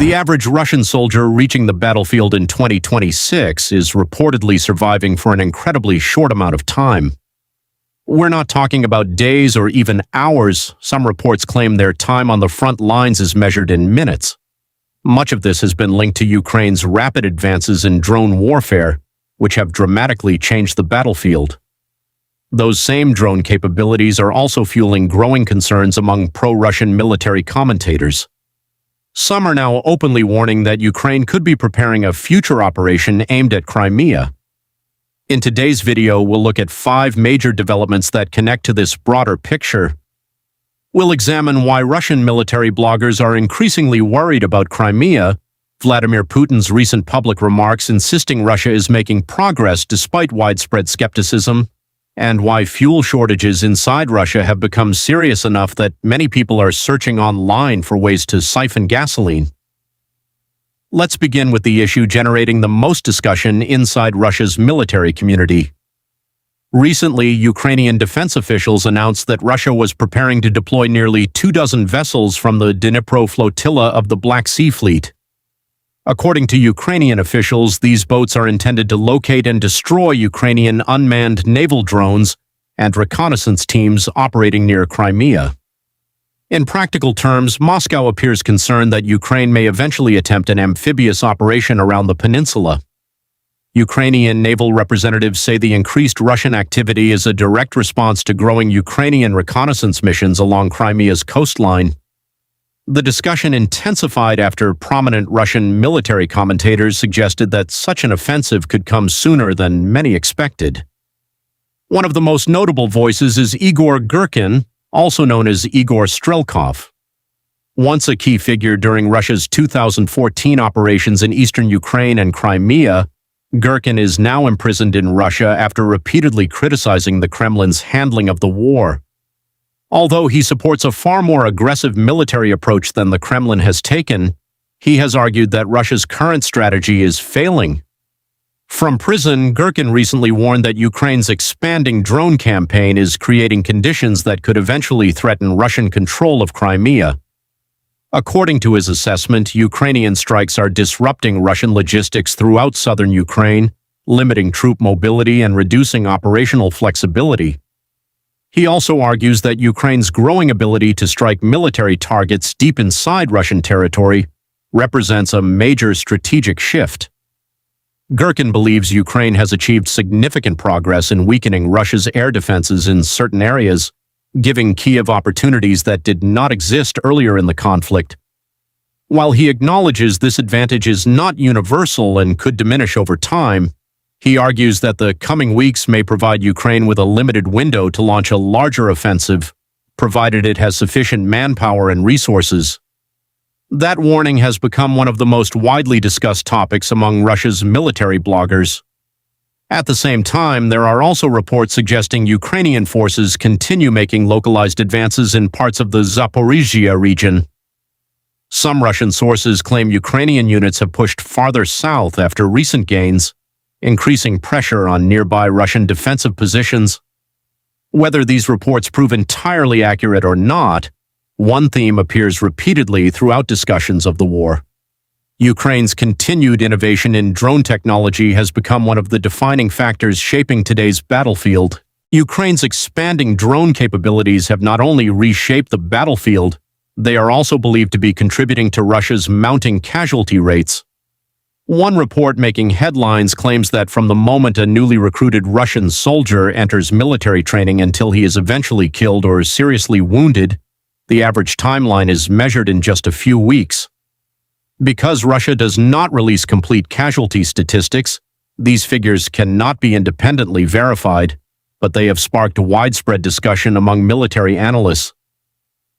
The average Russian soldier reaching the battlefield in 2026 is reportedly surviving for an incredibly short amount of time. We're not talking about days or even hours. Some reports claim their time on the front lines is measured in minutes. Much of this has been linked to Ukraine's rapid advances in drone warfare, which have dramatically changed the battlefield. Those same drone capabilities are also fueling growing concerns among pro-Russian military commentators. Some are now openly warning that Ukraine could be preparing a future operation aimed at Crimea. In today's video, we'll look at 5 major developments that connect to this broader picture. We'll examine why Russian military bloggers are increasingly worried about Crimea, Vladimir Putin's recent public remarks insisting Russia is making progress despite widespread skepticism, and why fuel shortages inside Russia have become serious enough that many people are searching online for ways to siphon gasoline. Let's begin with the issue generating the most discussion inside Russia's military community. Recently, Ukrainian defense officials announced that Russia was preparing to deploy nearly 24 vessels from the Dnipro flotilla of the Black Sea Fleet. According to Ukrainian officials, these boats are intended to locate and destroy Ukrainian unmanned naval drones and reconnaissance teams operating near Crimea. In practical terms, Moscow appears concerned that Ukraine may eventually attempt an amphibious operation around the peninsula. Ukrainian naval representatives say the increased Russian activity is a direct response to growing Ukrainian reconnaissance missions along Crimea's coastline. The discussion intensified after prominent Russian military commentators suggested that such an offensive could come sooner than many expected. One of the most notable voices is Igor Girkin, also known as Igor Strelkov. Once a key figure during Russia's 2014 operations in eastern Ukraine and Crimea, Girkin is now imprisoned in Russia after repeatedly criticizing the Kremlin's handling of the war. Although he supports a far more aggressive military approach than the Kremlin has taken, he has argued that Russia's current strategy is failing. From prison, Girkin recently warned that Ukraine's expanding drone campaign is creating conditions that could eventually threaten Russian control of Crimea. According to his assessment, Ukrainian strikes are disrupting Russian logistics throughout southern Ukraine, limiting troop mobility and reducing operational flexibility. He also argues that Ukraine's growing ability to strike military targets deep inside Russian territory represents a major strategic shift. Girkin believes Ukraine has achieved significant progress in weakening Russia's air defenses in certain areas, giving Kyiv opportunities that did not exist earlier in the conflict. While he acknowledges this advantage is not universal and could diminish over time, he argues that the coming weeks may provide Ukraine with a limited window to launch a larger offensive, provided it has sufficient manpower and resources. That warning has become one of the most widely discussed topics among Russia's military bloggers. At the same time, there are also reports suggesting Ukrainian forces continue making localized advances in parts of the Zaporizhzhia region. Some Russian sources claim Ukrainian units have pushed farther south after recent gains, increasing pressure on nearby Russian defensive positions. Whether these reports prove entirely accurate or not, one theme appears repeatedly throughout discussions of the war. Ukraine's continued innovation in drone technology has become one of the defining factors shaping today's battlefield. Ukraine's expanding drone capabilities have not only reshaped the battlefield, they are also believed to be contributing to Russia's mounting casualty rates. One report making headlines claims that from the moment a newly recruited Russian soldier enters military training until he is eventually killed or seriously wounded, the average timeline is measured in just a few weeks. Because Russia does not release complete casualty statistics, these figures cannot be independently verified, but they have sparked widespread discussion among military analysts.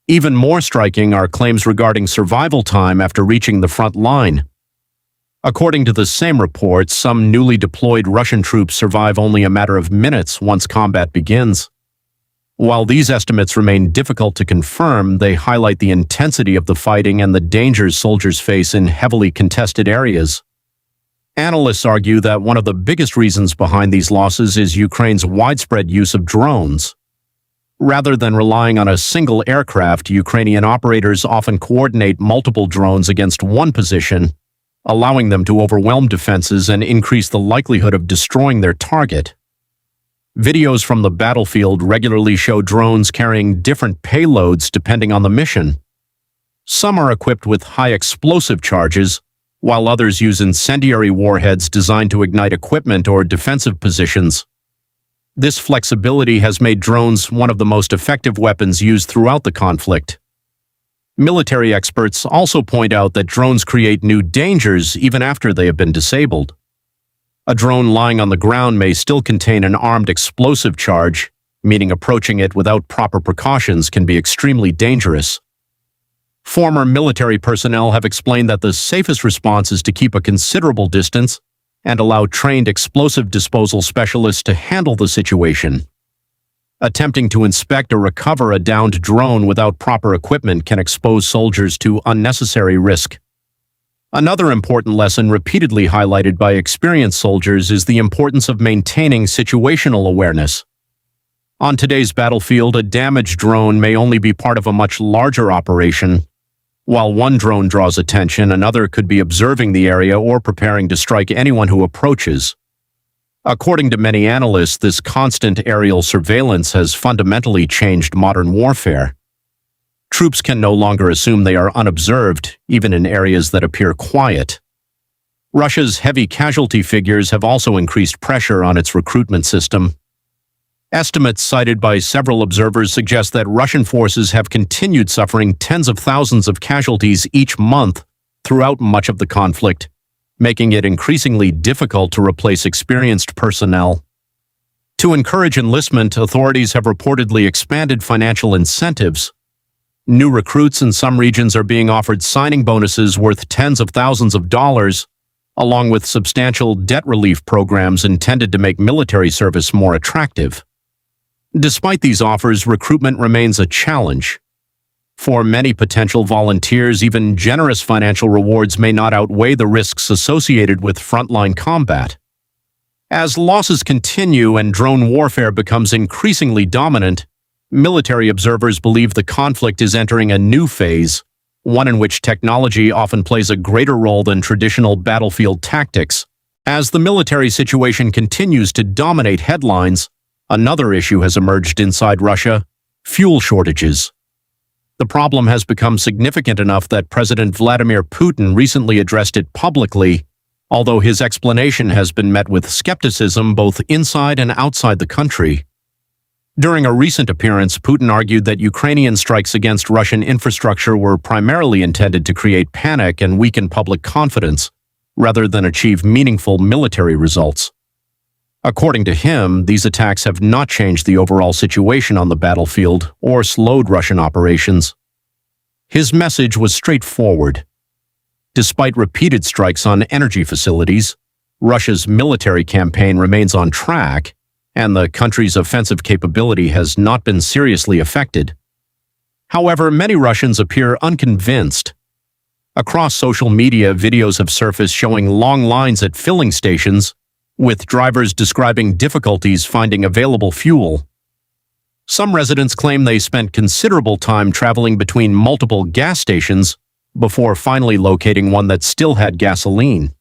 Even more striking are claims regarding survival time after reaching the front line. According to the same report, some newly deployed Russian troops survive only a matter of minutes once combat begins. While these estimates remain difficult to confirm, they highlight the intensity of the fighting and the dangers soldiers face in heavily contested areas. Analysts argue that one of the biggest reasons behind these losses is Ukraine's widespread use of drones. Rather than relying on a single aircraft, Ukrainian operators often coordinate multiple drones against one position, allowing them to overwhelm defenses and increase the likelihood of destroying their target. Videos from the battlefield regularly show drones carrying different payloads depending on the mission. Some are equipped with high explosive charges, while others use incendiary warheads designed to ignite equipment or defensive positions. This flexibility has made drones one of the most effective weapons used throughout the conflict. Military experts also point out that drones create new dangers even after they have been disabled. A drone lying on the ground may still contain an armed explosive charge, meaning approaching it without proper precautions can be extremely dangerous. Former military personnel have explained that the safest response is to keep a considerable distance and allow trained explosive disposal specialists to handle the situation. Attempting to inspect or recover a downed drone without proper equipment can expose soldiers to unnecessary risk. Another important lesson repeatedly highlighted by experienced soldiers is the importance of maintaining situational awareness. On today's battlefield, a damaged drone may only be part of a much larger operation. While one drone draws attention, another could be observing the area or preparing to strike anyone who approaches. According to many analysts, this constant aerial surveillance has fundamentally changed modern warfare. Troops can no longer assume they are unobserved, even in areas that appear quiet. Russia's heavy casualty figures have also increased pressure on its recruitment system. Estimates cited by several observers suggest that Russian forces have continued suffering tens of thousands of casualties each month throughout much of the conflict, making it increasingly difficult to replace experienced personnel. To encourage enlistment, authorities have reportedly expanded financial incentives. New recruits in some regions are being offered signing bonuses worth tens of thousands of dollars, along with substantial debt relief programs intended to make military service more attractive. Despite these offers, recruitment remains a challenge. For many potential volunteers, even generous financial rewards may not outweigh the risks associated with frontline combat. As losses continue and drone warfare becomes increasingly dominant, military observers believe the conflict is entering a new phase, one in which technology often plays a greater role than traditional battlefield tactics. As the military situation continues to dominate headlines, another issue has emerged inside Russia: fuel shortages. The problem has become significant enough that President Vladimir Putin recently addressed it publicly, although his explanation has been met with skepticism both inside and outside the country. During a recent appearance, Putin argued that Ukrainian strikes against Russian infrastructure were primarily intended to create panic and weaken public confidence, rather than achieve meaningful military results. According to him, these attacks have not changed the overall situation on the battlefield or slowed Russian operations. His message was straightforward. Despite repeated strikes on energy facilities, Russia's military campaign remains on track, and the country's offensive capability has not been seriously affected. However, many Russians appear unconvinced. Across social media, videos have surfaced showing long lines at filling stations, with drivers describing difficulties finding available fuel. Some residents claim they spent considerable time traveling between multiple gas stations before finally locating one that still had gasoline.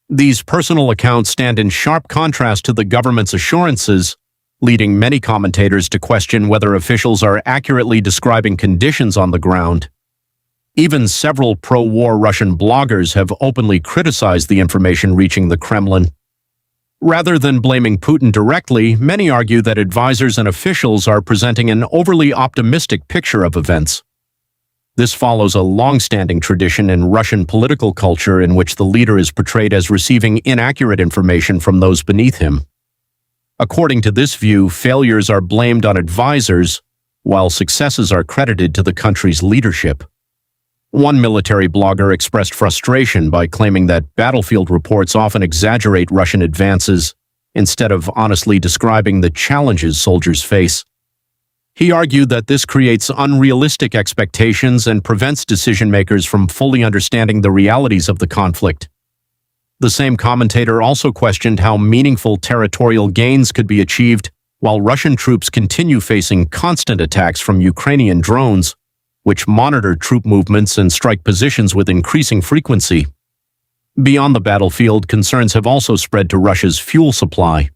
These personal accounts stand in sharp contrast to the government's assurances, leading many commentators to question whether officials are accurately describing conditions on the ground. Even several pro-war Russian bloggers have openly criticized the information reaching the Kremlin. Rather than blaming Putin directly, many argue that advisors and officials are presenting an overly optimistic picture of events. This follows a long-standing tradition in Russian political culture in which the leader is portrayed as receiving inaccurate information from those beneath him. According to this view, failures are blamed on advisors, while successes are credited to the country's leadership. One military blogger expressed frustration by claiming that battlefield reports often exaggerate Russian advances instead of honestly describing the challenges soldiers face. He argued that this creates unrealistic expectations and prevents decision-makers from fully understanding the realities of the conflict. The same commentator also questioned how meaningful territorial gains could be achieved while Russian troops continue facing constant attacks from Ukrainian drones, which monitor troop movements and strike positions with increasing frequency. Beyond the battlefield, concerns have also spread to Russia's fuel supply.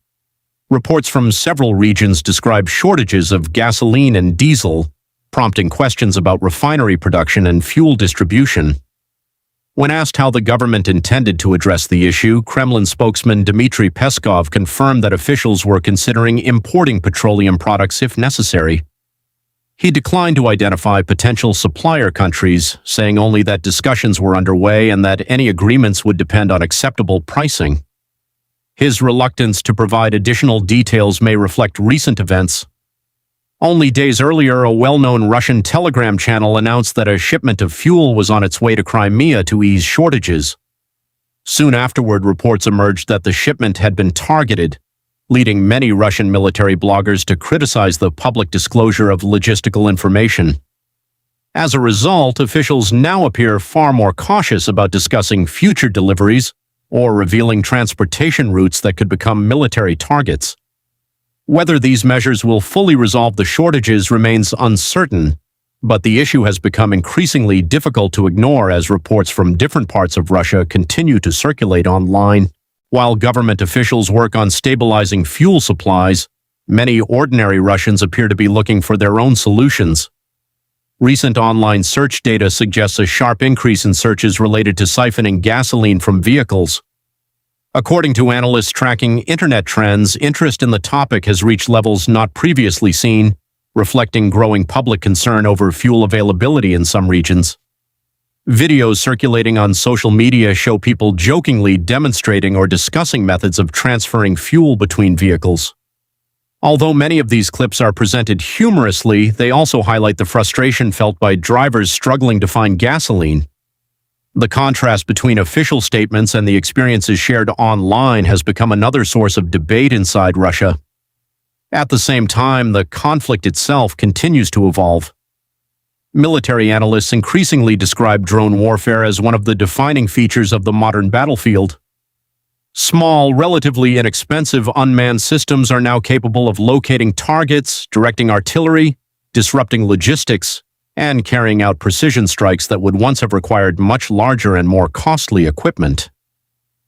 Reports from several regions describe shortages of gasoline and diesel, prompting questions about refinery production and fuel distribution. When asked how the government intended to address the issue, Kremlin spokesman Dmitry Peskov confirmed that officials were considering importing petroleum products if necessary. He declined to identify potential supplier countries, saying only that discussions were underway and that any agreements would depend on acceptable pricing. His reluctance to provide additional details may reflect recent events. Only days earlier, a well-known Russian Telegram channel announced that a shipment of fuel was on its way to Crimea to ease shortages. Soon afterward, reports emerged that the shipment had been targeted, leading many Russian military bloggers to criticize the public disclosure of logistical information. As a result, officials now appear far more cautious about discussing future deliveries or revealing transportation routes that could become military targets. Whether these measures will fully resolve the shortages remains uncertain, but the issue has become increasingly difficult to ignore as reports from different parts of Russia continue to circulate online. While government officials work on stabilizing fuel supplies, many ordinary Russians appear to be looking for their own solutions. Recent online search data suggests a sharp increase in searches related to siphoning gasoline from vehicles. According to analysts tracking internet trends, interest in the topic has reached levels not previously seen, reflecting growing public concern over fuel availability in some regions. Videos circulating on social media show people jokingly demonstrating or discussing methods of transferring fuel between vehicles. Although many of these clips are presented humorously, they also highlight the frustration felt by drivers struggling to find gasoline. The contrast between official statements and the experiences shared online has become another source of debate inside Russia. At the same time, the conflict itself continues to evolve. Military analysts increasingly describe drone warfare as one of the defining features of the modern battlefield. Small, relatively inexpensive unmanned systems are now capable of locating targets, directing artillery, disrupting logistics, and carrying out precision strikes that would once have required much larger and more costly equipment.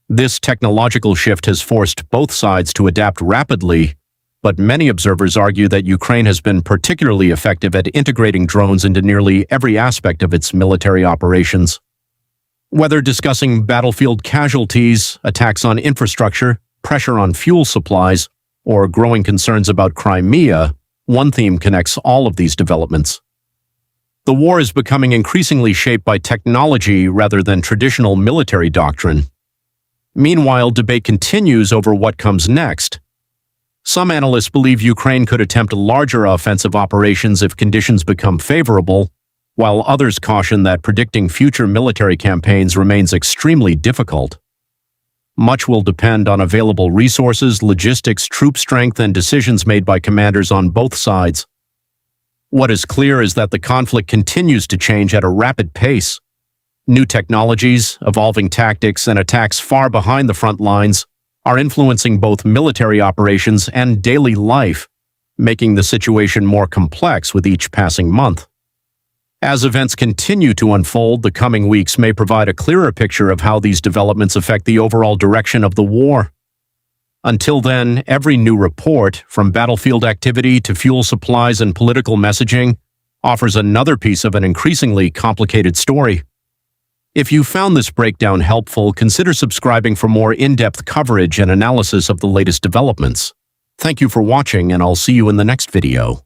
This technological shift has forced both sides to adapt rapidly, but many observers argue that Ukraine has been particularly effective at integrating drones into nearly every aspect of its military operations. Whether discussing battlefield casualties, attacks on infrastructure, pressure on fuel supplies, or growing concerns about Crimea, one theme connects all of these developments. The war is becoming increasingly shaped by technology rather than traditional military doctrine. Meanwhile, debate continues over what comes next. Some analysts believe Ukraine could attempt larger offensive operations if conditions become favorable, while others caution that predicting future military campaigns remains extremely difficult. Much will depend on available resources, logistics, troop strength, and decisions made by commanders on both sides. What is clear is that the conflict continues to change at a rapid pace. New technologies, evolving tactics, and attacks far behind the front lines are influencing both military operations and daily life, making the situation more complex with each passing month. As events continue to unfold, the coming weeks may provide a clearer picture of how these developments affect the overall direction of the war. Until then, every new report, from battlefield activity to fuel supplies and political messaging, offers another piece of an increasingly complicated story. If you found this breakdown helpful, consider subscribing for more in-depth coverage and analysis of the latest developments. Thank you for watching, and I'll see you in the next video.